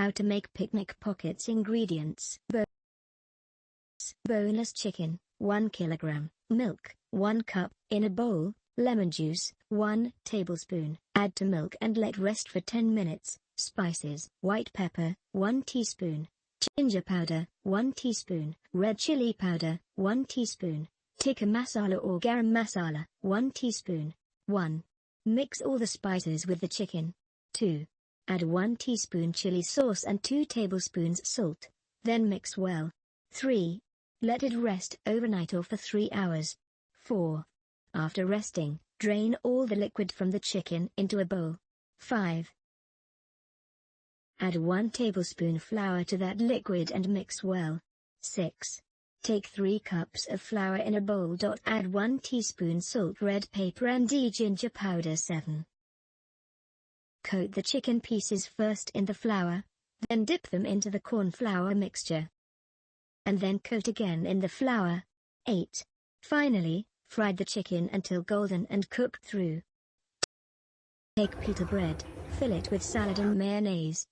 How to make picnic pockets. Ingredients: boneless chicken, 1 kilogram, milk, 1 cup, in a bowl, lemon juice, 1 tablespoon, add to milk and let rest for 10 minutes, spices: white pepper, 1 teaspoon, ginger powder, 1 teaspoon, red chili powder, 1 teaspoon, tikka masala or garam masala, 1 teaspoon. 1. Mix all the spices with the chicken. 2. Add 1 teaspoon chili sauce and 2 tablespoons salt, then mix well. 3. Let it rest overnight or for 3 hours. 4. After resting, drain all the liquid from the chicken into a bowl. 5. Add 1 tablespoon flour to that liquid and mix well. 6. Take 3 cups of flour in a bowl. Add 1 teaspoon salt, red pepper and ginger powder. 7. Coat the chicken pieces first in the flour, then dip them into the corn flour mixture, and then coat again in the flour. 8. Finally, fry the chicken until golden and cooked through. Take pita bread, fill it with salad and mayonnaise,